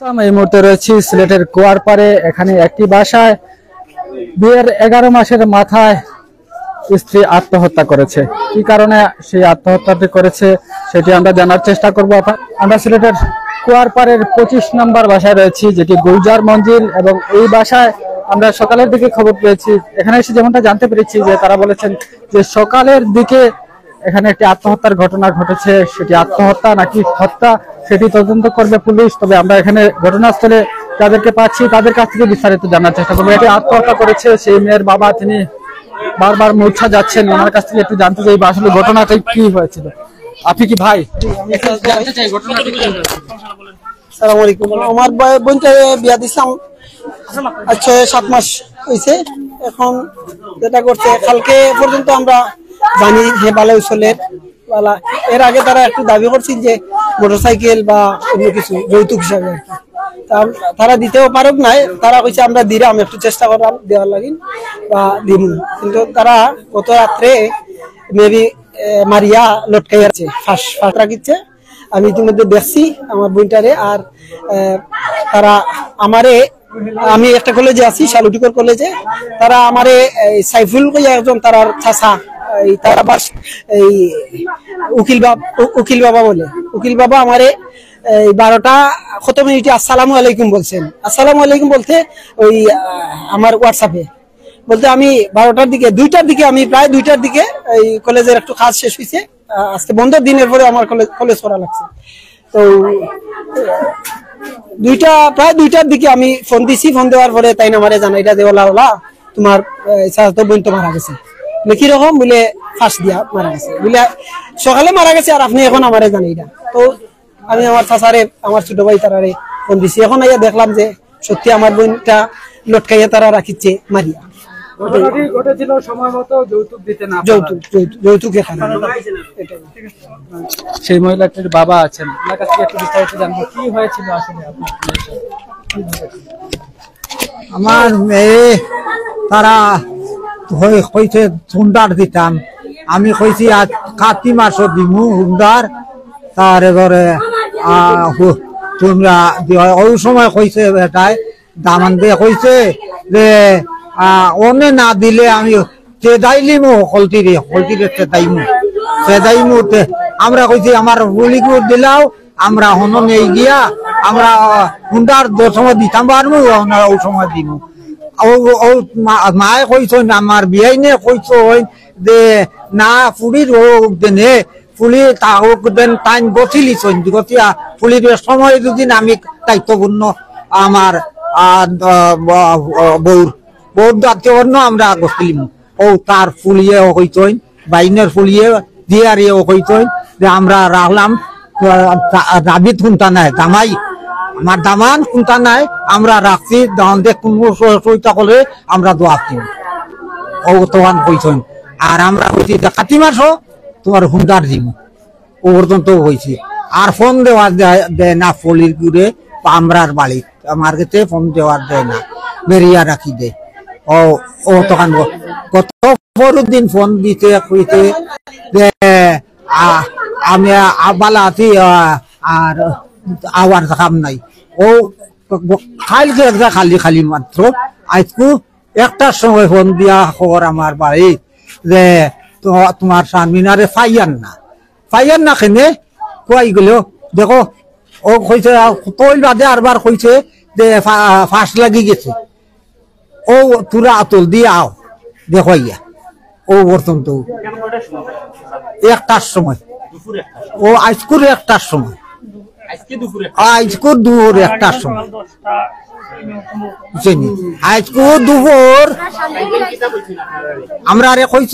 এই মুহূর্তে রয়েছি সিলেটের কুয়ারপাড়ে। এখানে একটি বাসায় বিয়ের 11 মাসের মাথায় স্ত্রী আত্মহত্যা করেছে। কি কারণে সেই আত্মহত্যাটি করেছে সেটি আমরা জানার চেষ্টা করব। আমরা সিলেটের কুয়ারপাড়ের 25 নম্বর বাসায় রয়েছি, যেটি গুলজার মঞ্জিল, এবং এই বাসায় আমরা সকালের দিকে খবর পেয়েছি। এখানে এসে যেমনটা জানতে পেরেছি যে তারা বলেছেন যে সকালের দিকে এখানে একটি আত্মহত্যার ঘটনা ঘটেছে। সেটি আত্মহত্যা নাকি হত্যা সেটি তদন্ত করবে পুলিশ। তবে আমরা এখানে ঘটনাস্থলে যাদেরকে পাচ্ছি তাদের কাছ থেকে বিস্তারিত জানার চেষ্টা করবো। এটি আত্মহত্যা করেছে সেই মেয়ের বাবা, তিনি বারবার মূর্ছা যাচ্ছেন। ওনার কাছ থেকে একটু জানতে চাই আসলে ঘটনাটা কি হয়েছিল। আপনি কি ভাই? জানতে চাই ঘটনাটা কি হয়েছিল। আসসালামু আলাইকুম। আমার বোনকে বিয়া দিছিলাম, আচ্ছা 7 মাস হয়েছে। এখন যেটা করছে কালকে পর্যন্ত আমরা জানি যে বালা উসলের বালা। এর আগে তারা একটু দাবি করছেন যে মোটরসাইকেল বা অন্য কিছু যৌতুক হিসাবে আর কি। তারা দিতেও পারুক নাই, তারা কইছে আমরা দিলাম, একটু চেষ্টা করাম দেওয়ার লাগি বা দিম, কিন্তু তারা গত রাত্রে মেবি মারিয়া লটকাই আছে, ফাঁস রাখিচ্ছে। আমি ইতিমধ্যে দেখছি আমার বোনটারে। আর তারা আমারে, আমি একটা কলেজে আছি শালুটিকর কলেজে, তারা আমারে সাইফুল একজন তারার চাচা, তারা বাস এই উকিল বাবা বলে, উকিল বাবা আমারে 12টা কত মিনিটে আসসালামু আলাইকুম বলছেন। আসসালামু আলাইকুম বলতে ওই আমার হোয়াটসঅ্যাপে বলতে আমি 12টার দিকে 2টার দিকে, আমি প্রায় 2টার দিকে এই কলেজের একটু কাজ শেষ হয়েছে। আজকে বন্ধের দিনের পরে আমার কলেজ করা লাগছে। তো প্রায় 2টার দিকে আমি ফোন দিছি। ফোন দেওয়ার পরে তাই না আমারে জানাইটা দেওয়ালা তোমার বোন তো মারা গেছে। কি রকম বলে ফাঁস দিয়া মারা গেছে, বলে সকালে মারা গেছে আর আপনি এখন আমারে জানাইটা। তো আমি আমার চাচারে, আমার ছোট ভাই তারারে ফোন দিছি। এখন আইয়া দেখলাম যে সত্যি আমার বোনটা লটকাইয়া তারা রাখিচ্ছে মারিয়া। ঘটেছিল সময় মতো যৌতুক দিতে না, যৌতুক সেই মহিলাটির বাবা আছেন, ওনার কাছ থেকে একটু বিস্তারিত জানবো কি হয়েছিল আসলে। আমার মেয়ে তারা কইছে হুন্ডার দিতাম, আমি কইছি আজ কাতি মাসও দিমু হুন্ডার। তার এবারে তোমরা ওই সময় কইছে এটাই দামান দিয়ে কইছে যে অনে না দিলে আমি চেদাইলিমু, হলতিরে চেদাইমু। আমরা কইছি আমার গুলিগুলো দিলাও, আমরা হন নেই গিয়া আমরা হুন্ডার 10 সময় দিতাম পারবো, ওই সময় দিব। মায়ে কইছেন আমার বিয়াই নে কইছেন যে না ফুলির হোক দেনে, ফুলি তাহক দেন টাইম গছিলিছেন, গতিয়া ফুলির সময় দুদিন আমি দায়িত্বপূর্ণ আমার বউর দায়িত্বপূর্ণ আমরা গছিলিম। ও তার ফুলিয়ে কইছেন, বাইনের ফুলিয়ে দিয়ারিও কইছেন যে আমরা রাখলাম দাবিত কোনটা নাই, দামাই আমার দামান কোনটা নাই, আমরা রাখছি দাঁড়ে কোনো সইতা করলে আমরা দোয়া দিই। ও তোমার কইছেন। আর আমরা কইছি কাতি মাসও তোমার হুন্ডার দিব, ও পর্যন্ত হয়েছি। আর ফোন দেওয়া দেয় না ফলির গুড়ে আমরার বাড়ি, আমার কাছে ফোন দেওয়ার দেয় না, বেরিয়া রাখি দেয়। ও তখন কত দিন ফোন দিতে কইতে যে আমি আবালা আছি আর আওয়ার কাম নাই। ও খালি মাত্র আজকু 1টার সময় ফোন দিয়া খবর আমার বাড়ি যে তোমার শারমিনারে ফাইয়ান না কেনে কই গেল। দেখো ও কইছে তৈল বাদে আরবার কইছে যে ফাঁস লাগি গেছে। ও তুরা আতল দিয়ে আও দেখো ইয়া। ও বর্তমান তো 1টার সময়, ও আজকুর 1টার সময়, আজকুর দুপুর 1টার সময়, আজকুর দুপুর আমরা রে কইছ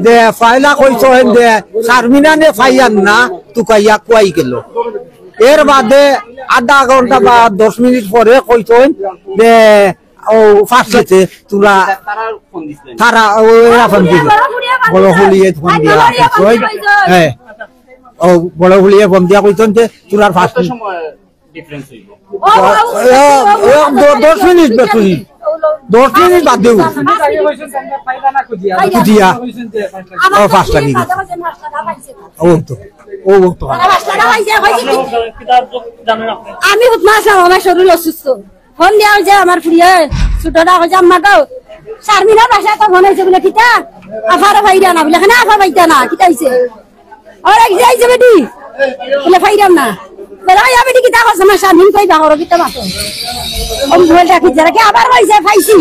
যে ফাইলা কইছ যে শারমিনানে ফাইয়ান না তুকাইয়া কুয়াই গেল। এর বাদে আধা ঘন্টা বা 10 মিনিট পরে কইছ যে ও ফাঁস গেছে। তোরা তারা ফোন দিল, বড় হলিয়ে ফোন দিয়া হ্যাঁ, ও বড় হলিয়ে ফোন দিয়া কইছেন যে তোরার ফাঁস 10 মিনিট বেশি, 10 মিনিট বাদ দেব খুঁজিয়া ও ফাঁস লাগি গেছে। ও তো ও তো আমি উঠমাসলাম, আমার শরীর অসুস্থ। ফোন দেওয়া হয়েছে আমার ফুরিয়ে ছোটটা হয়েছে আম্মা গাও শারমিনার বাসায় তো ফোন হয়েছে বলে কিতা আফারে ফাইরা না বলে না আফা পাইতা না কিতা হয়েছে আর এক যাইছে বেটি বলে ফাইরাম না বলে আই বেটি কিতা করছ আমার শারমিন কই বাহর কিতা মাতো ওম বলটা কি যারা কি আবার হইছে ফাইছি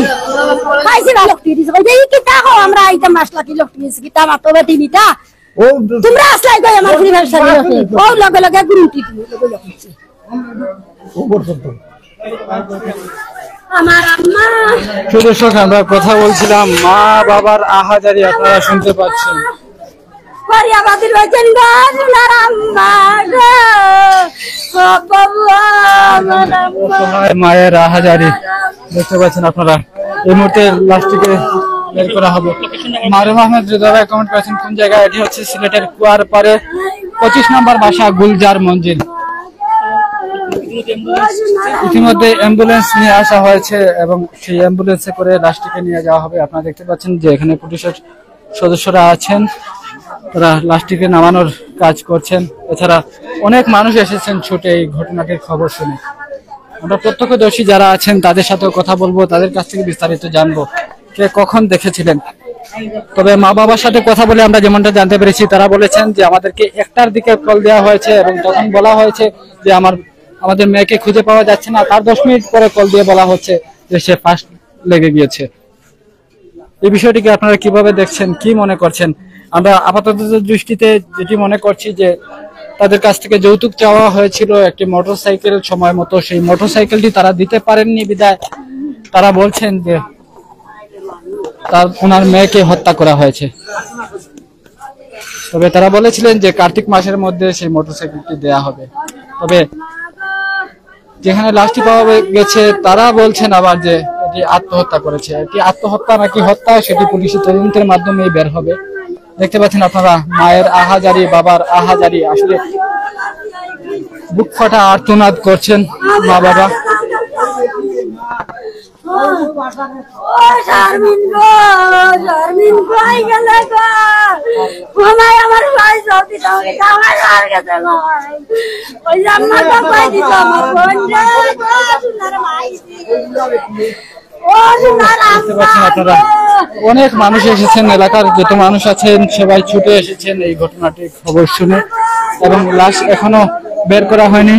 ভালো কি দিছে কই এই কিতা কো আমরা আইতা মাসলা কি লোক দিছে কিতা মাতো বেটি নিতা ও তোমরা আসলাই কই আমার পরিবার সাথে ও লগে লগে গুরুটি লগে ও পর্যন্ত আমার আম্মা দর্শক আমরা কথা বলছিলাম মা বাবার আহাজারি আপনারা শুনতে পাচ্ছেন। করিয়াবাদের বচন গাছুলার আম্মা গো ও বাবু আমার আম্মা অসহায় মায়ের আহাজারি দেখতে পাচ্ছেন আপনারা। এই মুহূর্তে লাশটিকে বের করা হবে। মারুফ আহমেদ রেজারা কমেন্ট করেছেন কোন জায়গায়, এটি হচ্ছে সিলেটের কুয়ারপাড়ে 25 নম্বর বাসা গুলজার মঞ্জিল। ইতিমধ্যে অ্যাম্বুলেন্স নিয়ে আসা হয়েছে এবং সেই অ্যাম্বুলেন্সে করে লাশটিকে নিয়ে যাওয়া হবে। আপনারা দেখতে পাচ্ছেন যে এখানে পুলিশের সদস্যরা আছেন, তারা লাশটিকে নামানোর কাজ করছেন। এছাড়া অনেক মানুষ এসেছেন ছুটে এই ঘটনাটির খবর শুনে। আমরা প্রত্যক্ষদর্শী যারা আছেন তাদের সাথেও কথা বলবো, তাদের কাছ থেকে বিস্তারিত জানবো কে কখন দেখেছিলেন। তবে মা বাবার সাথে কথা বলে আমরা যেমনটা জানতে পেরেছি, তারা বলেছেন যে আমাদেরকে 1টার দিকে কল দেওয়া হয়েছে এবং তখন বলা হয়েছে যে আমাদের মেয়েকে খুঁজে পাওয়া যাচ্ছে না। তার 10 মিনিট পরে কল দিয়ে বলা হচ্ছে যে সে ফার্স্ট লেগে গিয়েছে। এই বিষয়টিকে আপনারা কিভাবে দেখছেন, কি মনে করছেন? আমরা আপাতত দৃষ্টিতে যেটি মনে করছি যে তাদের কাছ থেকে যৌতুক চাওয়া হয়েছিল একটি মোটরসাইকেল, সময় মতো সেই মোটরসাইকেলটি তারা দিতে পারেননি বিধায় তারা বলছেন যে ওনার মেয়েকে হত্যা করা হয়েছে। তবে তারা বলেছিলেন যে কার্তিক মাসের মধ্যে সেই মোটরসাইকেলটি দেয়া হবে। তবে যেখানে লাশটি পাওয়া গেছে তারা বলছেন আবার যে এটি আত্মহত্যা করেছে। এটি আত্মহত্যা নাকি হত্যা সেটি পুলিশের তদন্তের মাধ্যমেই বের হবে। দেখতে পাচ্ছেন আপনারা মায়ের আহাজারি, বাবার আহাজারি, আসলে বুক ফাটা আর্তনাদ করছেন মা বাবা। শারমিন গো শারমিন কই গেল গো ঘুমাই আমার ভাই সবই সঙ্গে আমার আর গেছে গো ওই আম্মা তো কই দিত আমার বোন রে সুনার মাই ও সুনার দেখতে পাচ্ছেন আপনারা অনেক মানুষ এসেছেন, এলাকার যত মানুষ আছেন সবাই ছুটে এসেছেন এই ঘটনাটির খবর শুনে এবং লাশ এখনো বের করা হয়নি।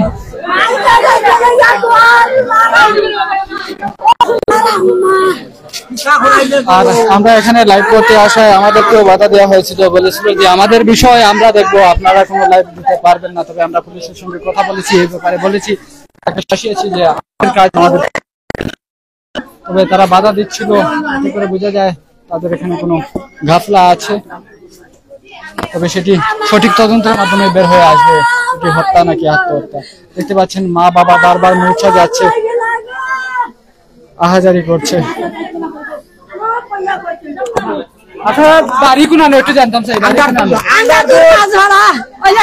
আর আমরা এখানে লাইভ করতে আসায় আমাদেরকেও বাধা দেওয়া হয়েছিল, বলেছিল যে আমাদের বিষয় আমরা দেখবো, আপনারা কোনো লাইভ দিতে পারবেন না। তবে আমরা পুলিশের সঙ্গে কথা বলেছি, এই ব্যাপারে বলেছি, তাকে শাসিয়েছি যে আমাদের কাজ আমাদের। তবে তারা বাধা দিচ্ছিল, এতে করে বোঝা যায় তাদের এখানে কোনো ঘাপলা আছে। তবে সেটি সঠিক তদন্তের মাধ্যমে বের হয়ে আসবে এটি হত্যা নাকি আত্মহত্যা। দেখতে পাচ্ছেন মা বাবা বারবার মূর্ছা যাচ্ছে, আহাজারি করছে। আপনার বাড়ি কোন একটু জানতাম চাই।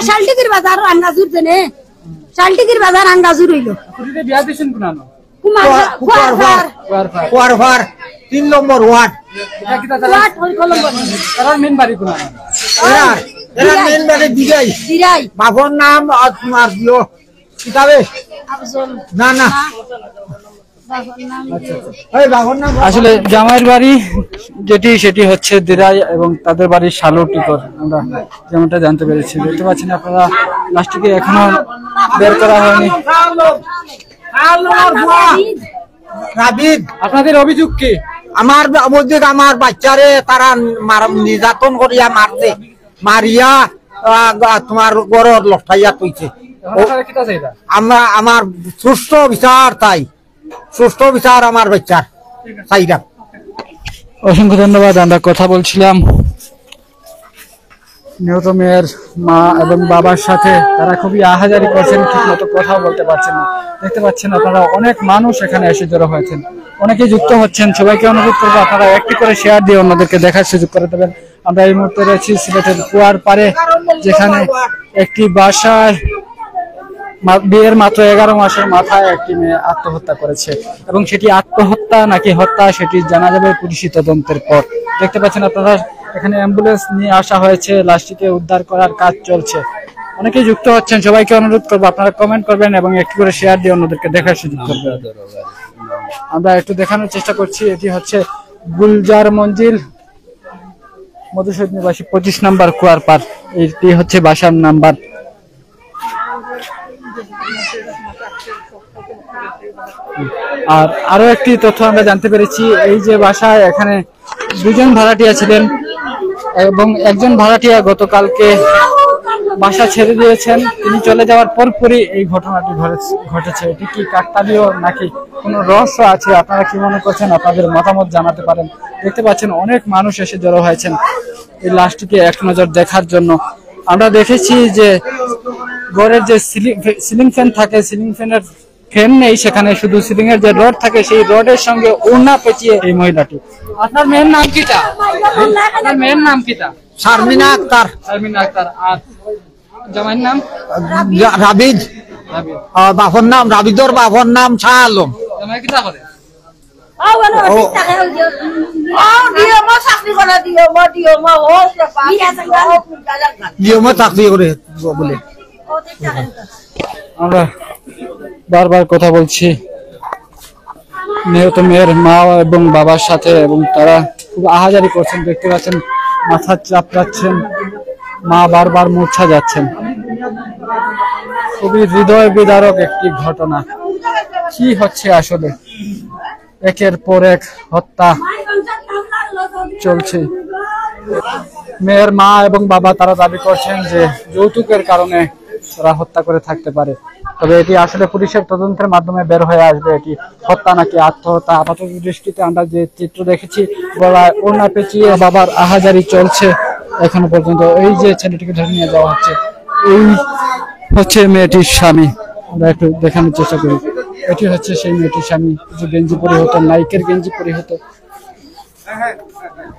শালটিকির বাজার আন্দাজুর দেনে শালটিকির বাজার আন্দাজুর হইল বিয়া দিয়েছেন কোন কুয়ারভার 3 নম্বর ওয়ার্ড। তার মেন বাড়ি কোন? এরা মেন বাড়ি দিরাই। বাবার নাম তোমার দিও কিতাবে না না আসলে জামাইয়ের বাড়ি যেটি সেটি হচ্ছে দিরাই এবং তাদের বাড়ি শালটিকর, আমরা যেমনটা জানতে পেরেছি। দেখতে পাচ্ছেন আপনারা লাশটিকে এখনো বের করা হয়নি। আপনাদের অভিযোগ কি? আমার অভিযোগ আমার বাচ্চারে তারা নির্যাতন করিয়া মারছে, মারিয়া তোমার গড় লটাইয়া তুইছে। আমার সুষ্ঠু বিচার, তাই সুষ্ঠু বিচার আমার বাচ্চার চাইরা। অসংখ্য ধন্যবাদ। আমরা কথা বলছিলাম নিহত মেয়ের মা এবং বাবার সাথে, তারা খুবই আহাজারি করছেন, ঠিক মতো কথাও বলতে পারছেন না। দেখতে পাচ্ছেন আপনারা অনেক মানুষ এখানে এসে জড়ো হয়েছেন, অনেকেই যুক্ত হচ্ছেন। সবাইকে অনুরোধ করবো আপনারা একটি করে শেয়ার দিয়ে অন্যদেরকে দেখার সুযোগ করে দেবেন। আমরা এই মুহূর্তে রয়েছি সিলেটের কুয়ারপাড়ে, যেখানে একটি বাসায় বিয়ের মাত্র 11 মাসের মাথায় একটি মেয়ে আত্মহত্যা করেছে এবং সেটি আত্মহত্যা নাকি হত্যা সেটি জানা যাবে পুলিশি তদন্তের পর। দেখতে পাচ্ছেন আপনারা এখানে অ্যাম্বুলেন্স নিয়ে আসা হয়েছে, লাশটিকে উদ্ধার করার কাজ চলছে অনেকেই যুক্ত হচ্ছেন, সবাইকে অনুরোধ করবো আপনারা কমেন্ট করবেন এবং একটু করে শেয়ার দিয়ে অন্যদেরকে দেখার সুযোগ করবেন। আমরা একটু দেখানোর চেষ্টা করছি, এটি হচ্ছে গুলজার মঞ্জিল, মধুসূদ নিবাসী 25 নম্বর কুয়ারপাড়, এটি হচ্ছে বাসার নাম্বার। আর আরো একটি তথ্য আমরা জানতে পেরেছি, এই যে বাসায় এখানে 2 জন ভাড়াটিয়া ছিলেন এবং একজন ভাড়াটিয়া গতকালকে বাসা ছেড়ে দিয়েছেন। তিনি চলে যাওয়ার পরপরই এই ঘটনাটি ঘটেছে। এটি কি কাকতালীয় নাকি কোনো রহস্য আছে? আপনারা কি মনে করছেন? আপনাদের মতামত জানাতে পারেন। দেখতে পাচ্ছেন অনেক মানুষ এসে জড়ো হয়েছেন এই লাশটিকে এক নজর দেখার জন্য। আমরা দেখেছি যে ঘরের যে সিলিং ফ্যান থাকে, সিলিং ফ্যানের ফ্যান নেই, সেখানে শুধু সিলিং এর যে রড থাকে সেই রডের সঙ্গে ওড়না পেঁচিয়ে এই মহিলাটি। আপনার মেয়ের নাম কিটা? আপনার মেয়ের নাম কিটা? শারমিনা আক্তার। শারমিনা আক্তার। আর জামাইয়ের নাম? রাবিদ। রাবিদ। বাপর নাম রাবিদর বাপর নাম শাহ আলম। জামাই কিটা করে? চাকরি করে বলে। আমরা বারবার কথা বলছি নিহত মেয়ের মা এবং বাবার সাথে, এবং তারা খুব আহাজারি করছেন। দেখতে পাচ্ছেন মাথা চাপড়াচ্ছেন, মা বারবার মূর্ছা যাচ্ছেন। খুবই হৃদয় বিদারক একটি ঘটনা। কি হচ্ছে আসলে? একের পর এক হত্যা চলছে। মেয়ের মা এবং বাবা তারা দাবি করছেন যে যৌতুকের কারণে তারা হত্যা করে থাকতে পারে, তবে এটি আসলে পুলিশের তদন্তের মাধ্যমে বের হয়ে আসবে এটি হত্যা নাকি আত্মহত্যা। আপাতত দৃষ্টিতে আমরা যে চিত্র দেখেছি, গলায় ওড়না পেঁচিয়ে বাবার আহাজারি চলছে এখনো পর্যন্ত। এই যে ছেলেটিকে ধরে নিয়ে যাওয়া হচ্ছে, এই হচ্ছে মেয়েটির স্বামী। আমরা একটু দেখানোর চেষ্টা করি। এটি হচ্ছে সেই মেয়েটির স্বামী, যে গেঞ্জি পরে হতো, নাইকের গেঞ্জি পরে হতো,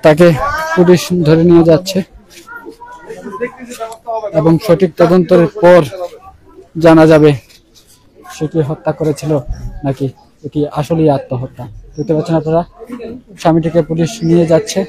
তাকে পুলিশ ধরে নিয়ে যাচ্ছে এবং সঠিক তদন্তের পর জানা যাবে সে কি হত্যা করেছিল নাকি এটি আসলেই আত্মহত্যা। দেখতে পাচ্ছেন আপনারা, স্বামীটিকে পুলিশ নিয়ে যাচ্ছে।